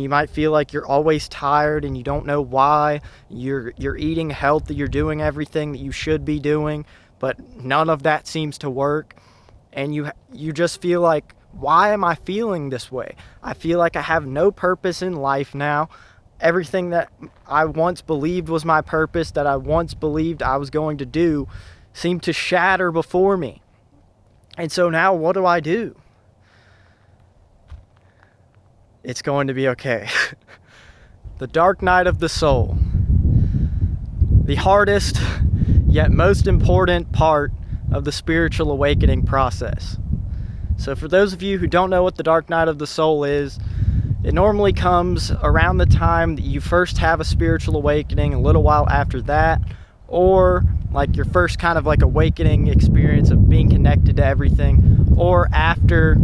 you might feel like you're always tired and you don't know why. You're eating healthy, you're doing everything that you should be doing, but none of that seems to work. And you just feel like, why am I feeling this way? I feel like I have no purpose in life now. Everything that I once believed was my purpose, that I once believed I was going to do, seemed to shatter before me. And so now what do? It's going to be okay. The dark night of the soul. The hardest, yet most important part of the spiritual awakening process. So for those of you who don't know what the dark night of the soul is, it normally comes around the time that you first have a spiritual awakening, a little while after that, or like your first kind of like awakening experience of being connected to everything, or after,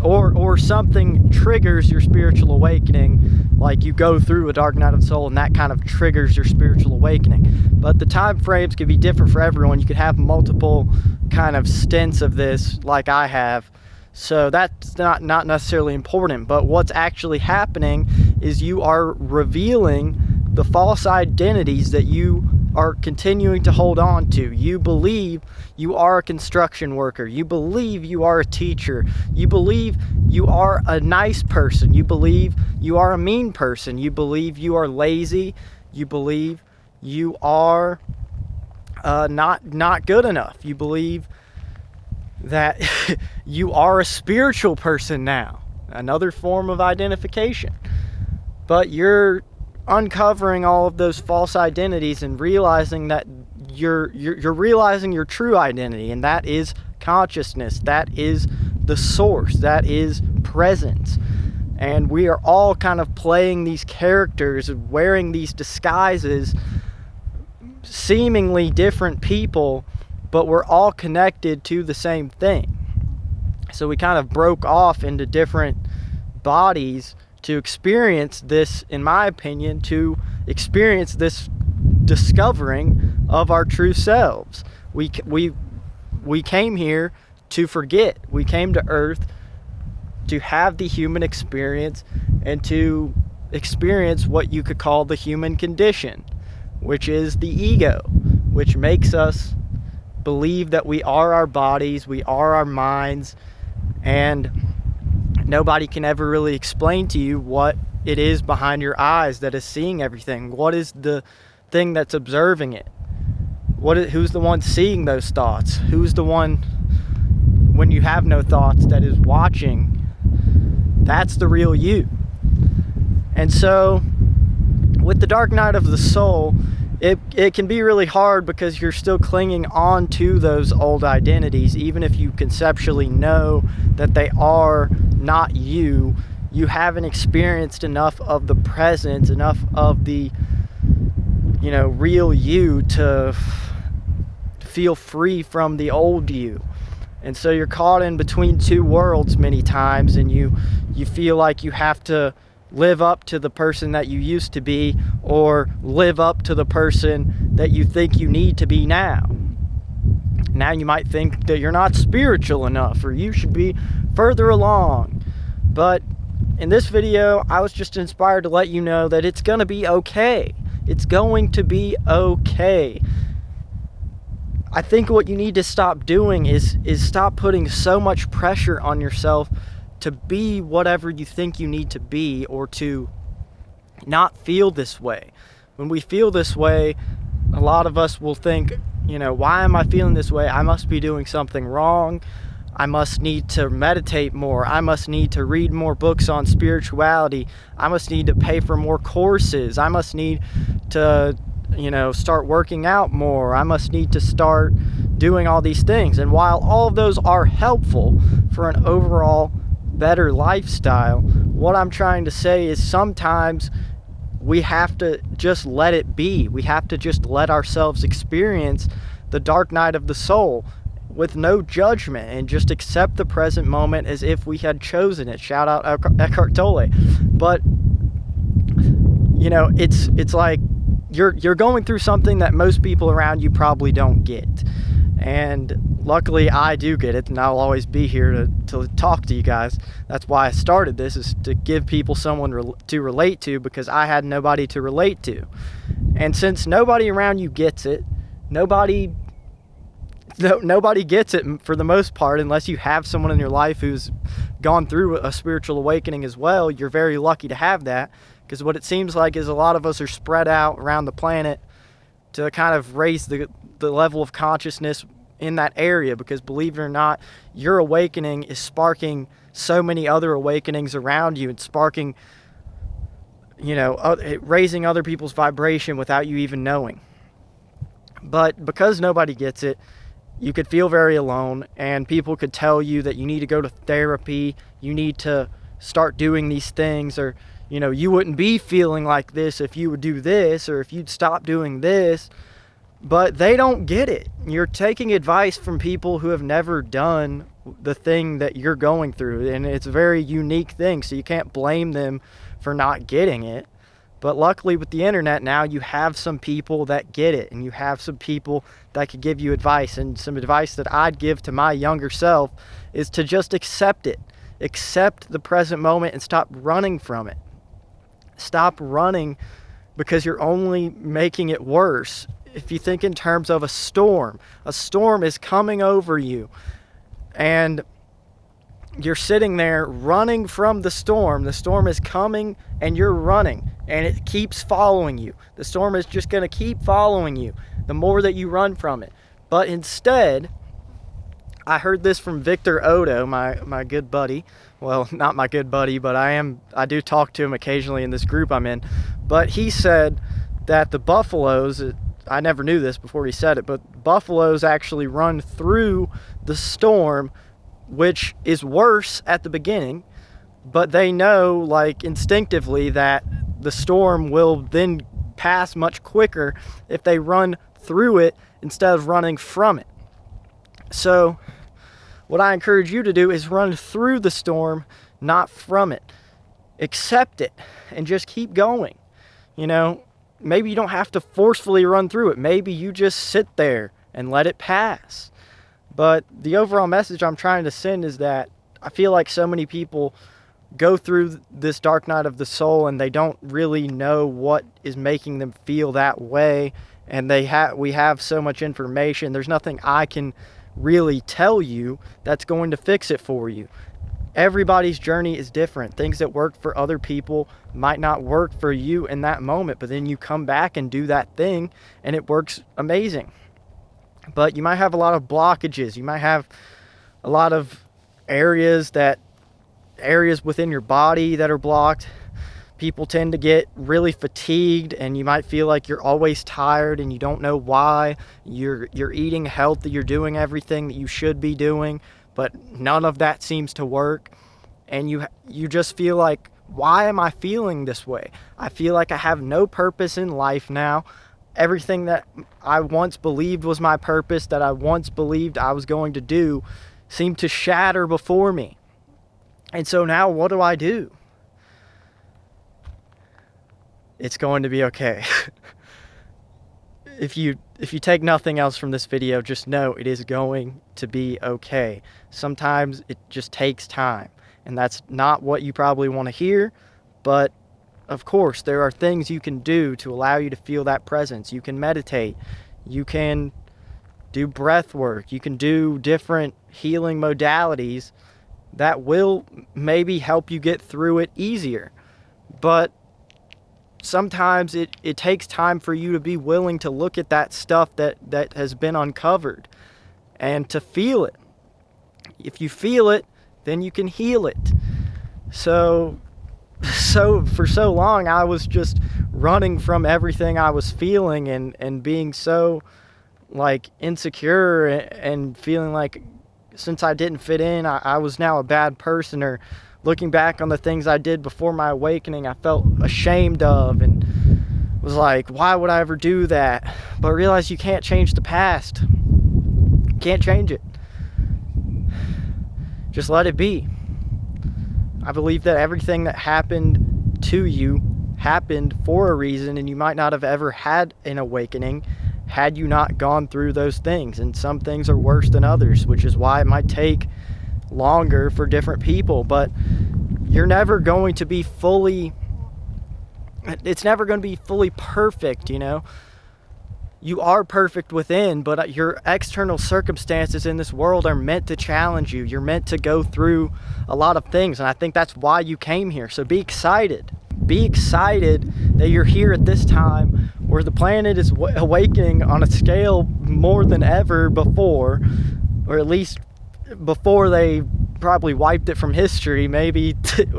or something triggers your spiritual awakening, like you go through a dark night of the soul and that kind of triggers your spiritual awakening. But the time frames can be different for everyone. You could have multiple kind of stints of this like I have. So that's not necessarily important, but what's actually happening is you are revealing the false identities that you are continuing to hold on to. You believe you are a construction worker. You believe you are a teacher. You believe you are a nice person. You believe you are a mean person. You believe you are lazy. You believe you are not good enough. You believe that you are a spiritual person now, another form of identification. But you're uncovering all of those false identities and realizing that you're realizing your true identity, and that is consciousness, that is the source, that is presence. And we are all kind of playing these characters, wearing these disguises, seemingly different people, but we're all connected to the same thing. So we kind of broke off into different bodies to experience this, in my opinion, to experience this discovering of our true selves. We came here to forget. We came to Earth to have the human experience and to experience what you could call the human condition, which is the ego, which makes us believe that we are our bodies, we are our minds, and nobody can ever really explain to you what it is behind your eyes that is seeing everything. What is the thing that's observing it? Who's the one seeing those thoughts? Who's the one, when you have no thoughts, that is watching? That's the real you. And so with the dark night of the soul, it can be really hard because you're still clinging on to those old identities. Even if you conceptually know that they are not you, you haven't experienced enough of the presence, enough of the, real you to feel free from the old you. And so you're caught in between two worlds many times, and you feel like you have to live up to the person that you used to be, or live up to the person that you think you need to be now. Now you might think that you're not spiritual enough, or you should be further along. But in this video, I was just inspired to let you know that it's going to be okay. It's going to be okay. I think what you need to stop doing is stop putting so much pressure on yourself to be whatever you think you need to be, or to not feel this way. When we feel this way, a lot of us will think, why am I feeling this way? I must be doing something wrong. I must need to meditate more. I must need to read more books on spirituality. I must need to pay for more courses. I must need to, start working out more. I must need to start doing all these things. And while all of those are helpful for an overall better lifestyle, what I'm trying to say is sometimes we have to just let it be. We have to just let ourselves experience the dark night of the soul with no judgment, and just accept the present moment as if we had chosen it. Shout out Eckhart Tolle. But it's like you're going through something that most people around you probably don't get. And luckily I do get it, and I'll always be here to talk to you guys. That's why I started this, is to give people someone to relate to, because I had nobody to relate to. And since nobody around you gets it, nobody gets it for the most part, unless you have someone in your life who's gone through a spiritual awakening as well. You're very lucky to have that, because what it seems like is a lot of us are spread out around the planet to kind of raise the level of consciousness in that area, because believe it or not, your awakening is sparking so many other awakenings around you, and sparking, raising other people's vibration without you even knowing. But because nobody gets it, you could feel very alone, and people could tell you that you need to go to therapy, you need to start doing these things, or you wouldn't be feeling like this if you would do this, or if you'd stop doing this. But they don't get it. You're taking advice from people who have never done the thing that you're going through, and it's a very unique thing, so you can't blame them for not getting it. But luckily with the internet now, you have some people that get it, and you have some people that could give you advice. And some advice that I'd give to my younger self is to just accept it. Accept the present moment and stop running from it. Stop running, because you're only making it worse. If you think in terms of a storm is coming over you, and you're sitting there running from the storm. The storm is coming and you're running, and it keeps following you. The storm is just going to keep following you the more that you run from it. But instead, I heard this from Victor Odo, my good buddy. Well, not my good buddy, but I do talk to him occasionally in this group I'm in. But he said that the buffaloes, I never knew this before he said it, but buffaloes actually run through the storm, which is worse at the beginning, but they know, like, instinctively that the storm will then pass much quicker if they run through it instead of running from it. So what I encourage you to do is run through the storm, not from it. Accept it and just keep going. Maybe you don't have to forcefully run through it. Maybe you just sit there and let it pass. But the overall message I'm trying to send is that I feel like so many people go through this dark night of the soul, and they don't really know what is making them feel that way. And we have so much information. There's nothing I can really tell you that's going to fix it for you. Everybody's journey is different. Things that work for other people might not work for you in that moment, but then you come back and do that thing and it works amazing. But you might have a lot of blockages. You might have a lot of areas within your body that are blocked. People tend to get really fatigued, and you might feel like you're always tired and you don't know why. You're eating healthy, you're doing everything that you should be doing, but none of that seems to work. And you just feel like, why am I feeling this way? I feel like I have no purpose in life now. Everything that I once believed was my purpose, that I once believed I was going to do, seemed to shatter before me. And so now what do? It's going to be okay. If you take nothing else from this video, just know it is going to be okay. Sometimes it just takes time, and that's not what you probably want to hear, but of course, there are things you can do to allow you to feel that presence. You can meditate. You can do breath work. You can do different healing modalities that will maybe help you get through it easier. But sometimes it takes time for you to be willing to look at that stuff that has been uncovered and to feel it. If you feel it, then you can heal it. So for so long, I was just running from everything I was feeling and being so, like, insecure and feeling like since I didn't fit in, I was now a bad person, or looking back on the things I did before my awakening, I felt ashamed of and was like, why would I ever do that? But realize you can't change the past. You can't change it. Just let it be. I believe that everything that happened to you happened for a reason, and you might not have ever had an awakening had you not gone through those things. And some things are worse than others, which is why it might take longer for different people. But you're never going to be it's never going to be fully perfect, you know. You are perfect within, but your external circumstances in this world are meant to challenge you. You're meant to go through a lot of things, and I think that's why you came here. So be excited. Be excited that you're here at this time where the planet is awakening on a scale more than ever before, or at least before they probably wiped it from history. Maybe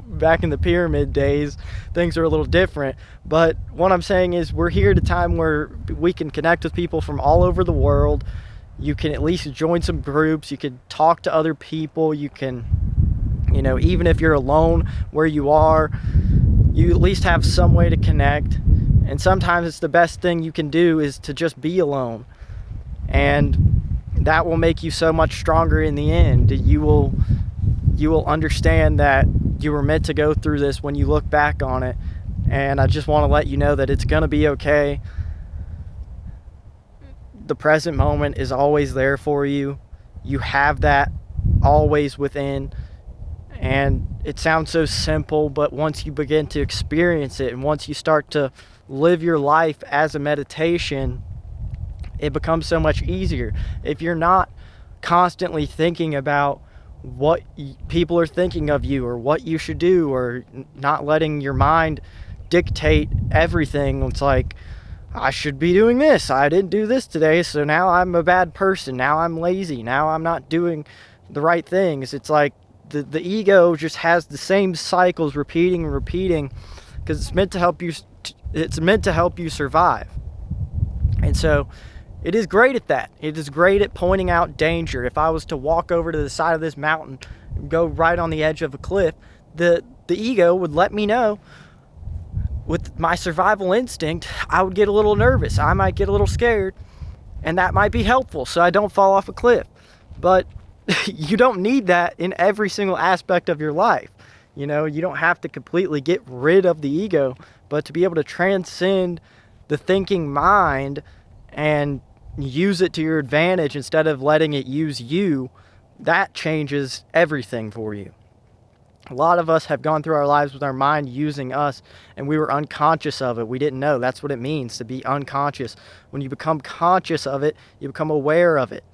back in the pyramid days things are a little different, but what I'm saying is we're here at a time where we can connect with people from all over the world. You can at least join some groups, you can talk to other people, you can, you know, even if you're alone where you are, you at least have some way to connect. And sometimes it's the best thing you can do is to just be alone, and that will make you so much stronger in the end. You will understand that you were meant to go through this when you look back on it. And I just want to let you know that it's going to be okay. The present moment is always there for you. You have that always within. And it sounds so simple, but once you begin to experience it, and once you start to live your life as a meditation, it becomes so much easier. If you're not constantly thinking about what people are thinking of you or what you should do, or not letting your mind dictate everything, it's like, I should be doing this, I didn't do this today, so now I'm a bad person, now I'm lazy, now I'm not doing the right things. It's like the ego just has the same cycles repeating and repeating, because it's meant to help you survive. And so it is great at that. It is great at pointing out danger. If I was to walk over to the side of this mountain, go right on the edge of a cliff, the ego would let me know. With my survival instinct, I would get a little nervous. I might get a little scared, and that might be helpful so I don't fall off a cliff. But you don't need that in every single aspect of your life. You know, you don't have to completely get rid of the ego, but to be able to transcend the thinking mind and use it to your advantage instead of letting it use you, that changes everything for you. A lot of us have gone through our lives with our mind using us, and we were unconscious of it. We didn't know. That's what it means to be unconscious. When you become conscious of it, you become aware of it.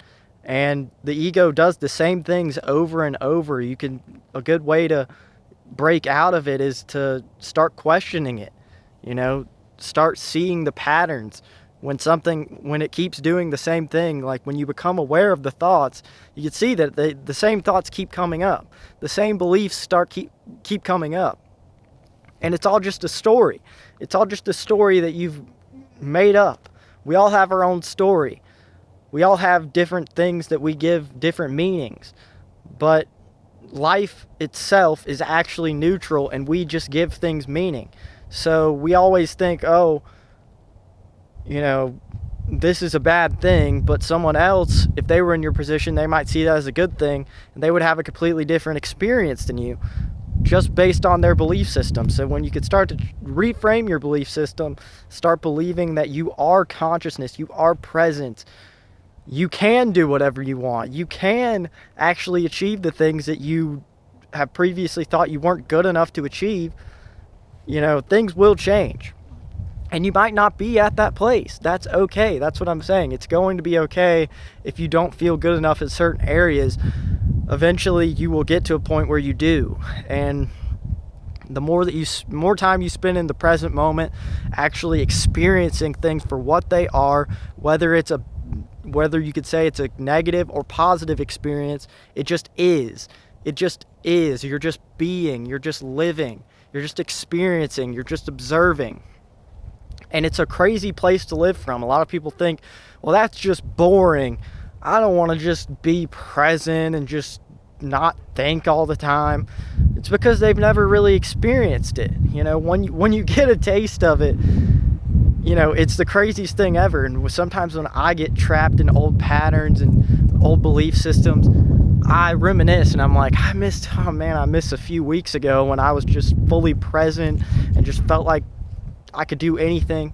And the ego does the same things over and over. A good way to break out of it is to start questioning it. You know, start seeing the patterns. When it keeps doing the same thing, like when you become aware of the thoughts, you can see that the same thoughts keep coming up. The same beliefs keep coming up. And it's all just a story. It's all just a story that you've made up. We all have our own story. We all have different things that we give different meanings. But life itself is actually neutral, and we just give things meaning. So we always think, oh, you know, this is a bad thing, but someone else, if they were in your position, they might see that as a good thing, and they would have a completely different experience than you, just based on their belief system. So when you could start to reframe your belief system, start believing that you are consciousness, you are present, you can do whatever you want, you can actually achieve the things that you have previously thought you weren't good enough to achieve, you know, things will change. And you might not be at that place. That's okay. That's what I'm saying. It's going to be okay if you don't feel good enough in certain areas. Eventually, you will get to a point where you do. And the more time you spend in the present moment, actually experiencing things for what they are, whether you could say it's a negative or positive experience, it just is. It just is. You're just being. You're just living. You're just experiencing. You're just observing. And it's a crazy place to live from. A lot of people think, well, that's just boring. I don't want to just be present and just not think all the time. It's because they've never really experienced it. You know, when you get a taste of it, you know, it's the craziest thing ever. And sometimes when I get trapped in old patterns and old belief systems, I reminisce and I'm like, I missed a few weeks ago when I was just fully present and just felt like I could do anything.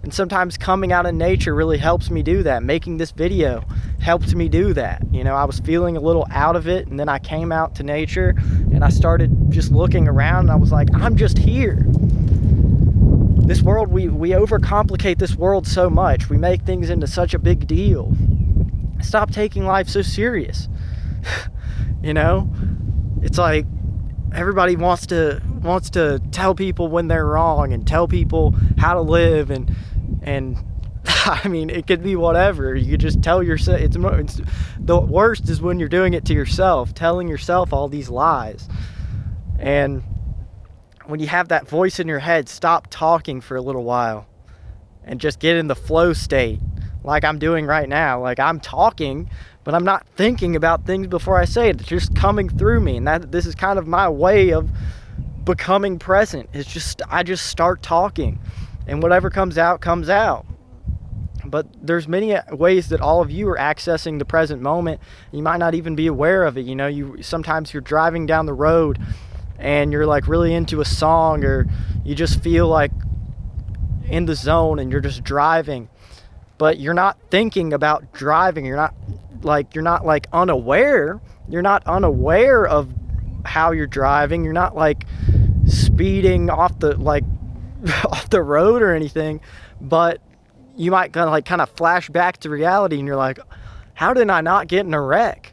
And sometimes coming out of nature really helps me do that. Making this video helped me do that. You know, I was feeling a little out of it, and then I came out to nature and I started just looking around, and I was like, I'm just here. This world, we overcomplicate this world so much. We make things into such a big deal. Stop taking life so serious. You know, it's like everybody wants to tell people when they're wrong and tell people how to live, and I mean, it could be whatever. You could just tell yourself. It's the worst is when you're doing it to yourself, telling yourself all these lies. And when you have that voice in your head, stop talking for a little while and just get in the flow state, like I'm doing right now. Like, I'm talking, but I'm not thinking about things before I say it. It's just coming through me. And this is kind of my way of becoming present. It's just, I just start talking, and whatever comes out, comes out. But there's many ways that all of you are accessing the present moment. You might not even be aware of it. You know, sometimes you're driving down the road and you're like really into a song, or you just feel like in the zone and you're just driving, but you're not thinking about driving. You're not like unaware. You're not unaware of how you're driving. You're not like speeding off the road or anything, but you might kind of flash back to reality, and you're like, how did I not get in a wreck?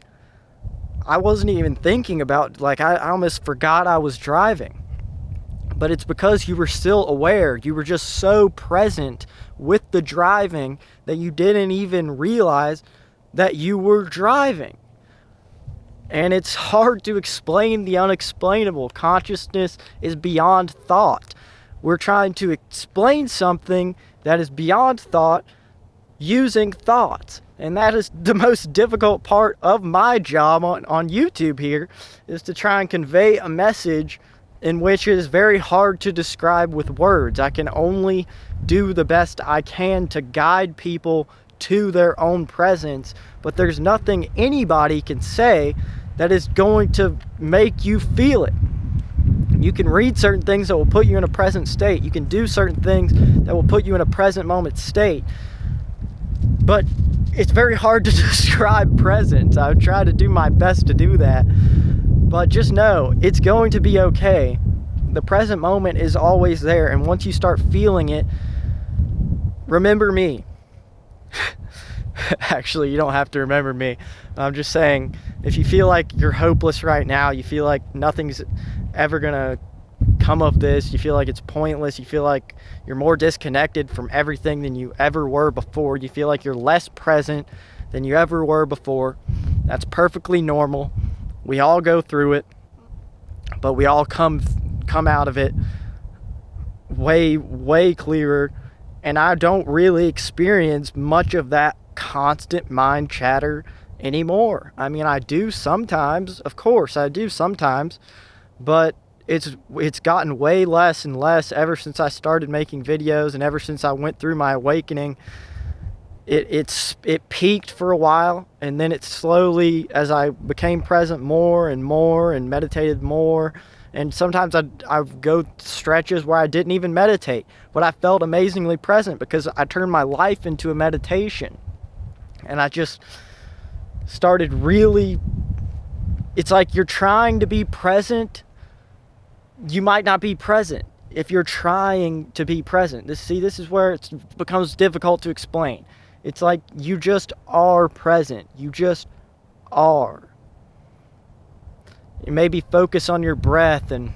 I wasn't even thinking about, like, I almost forgot I was driving. But it's because you were still aware. You were just so present with the driving that you didn't even realize that you were driving. And it's hard to explain the unexplainable. Consciousness is beyond thought. We're trying to explain something that is beyond thought using thoughts. And that is the most difficult part of my job on YouTube here, is to try and convey a message in which it is very hard to describe with words. I can only do the best I can to guide people to their own presence, but there's nothing anybody can say that is going to make you feel it. You can read certain things that will put you in a present state. You can do certain things that will put you in a present moment state. But it's very hard to describe presence. I would try to do my best to do that. But just know, it's going to be okay. The present moment is always there. And once you start feeling it, remember me. Actually, you don't have to remember me. I'm just saying, if you feel like you're hopeless right now, you feel like nothing's ever gonna come of this, you feel like it's pointless, you feel like you're more disconnected from everything than you ever were before, you feel like you're less present than you ever were before, that's perfectly normal. We all go through it, but we all come out of it way clearer. And I don't really experience much of that constant mind chatter anymore. I mean, I do sometimes, of course I do sometimes, but it's gotten way less and less ever since I started making videos, and ever since I went through my awakening. It peaked for a while, and then it slowly, as I became present more and more and meditated more, and sometimes I'd go stretches where I didn't even meditate, but I felt amazingly present because I turned my life into a meditation. And I just started really, it's like you're trying to be present, you might not be present if you're trying to be present. This is where it becomes difficult to explain. It's like you just are present. You just are. You maybe focus on your breath, and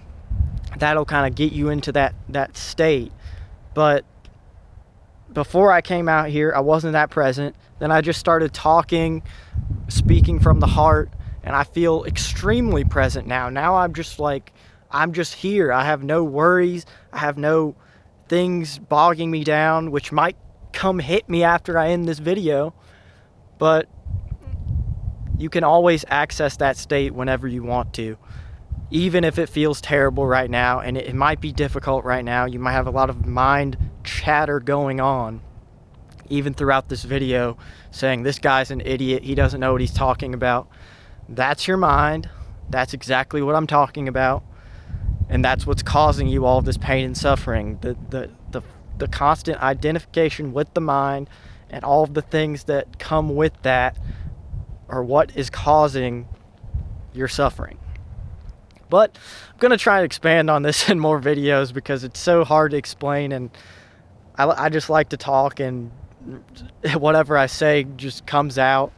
that'll kind of get you into that state. But before I came out here, I wasn't that present. Then I just started talking, speaking from the heart, and I feel extremely present now. Now I'm just here. I have no worries. I have no things bogging me down, which might come hit me after I end this video. But you can always access that state whenever you want to, even if it feels terrible right now, and it might be difficult right now. You might have a lot of mind chatter going on, even throughout this video, saying this guy's an idiot, he doesn't know what he's talking about. That's your mind. That's exactly what I'm talking about. And that's what's causing you all this pain and suffering. The the constant identification with the mind and all of the things that come with that are what is causing your suffering. But I'm going to try and expand on this in more videos because it's so hard to explain, and I just like to talk, and whatever I say just comes out.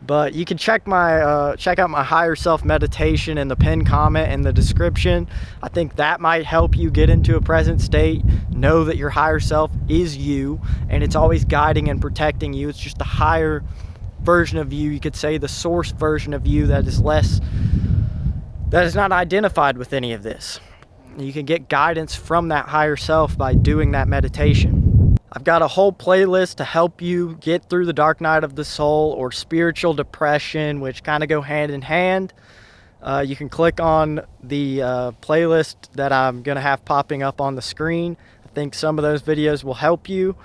But you can check out my higher self meditation in the pinned comment in the description. I think that might help you get into a present state. Know that your higher self is you, and it's always guiding and protecting you. It's just the higher version of you. You could say the source version of you that is not identified with any of this. You can get guidance from that higher self by doing that meditation. I've got a whole playlist to help you get through the dark night of the soul or spiritual depression, which kind of go hand in hand. You can click on the playlist that I'm going to have popping up on the screen. I think some of those videos will help you.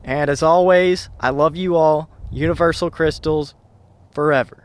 And as always, I love you all. Universal crystals forever.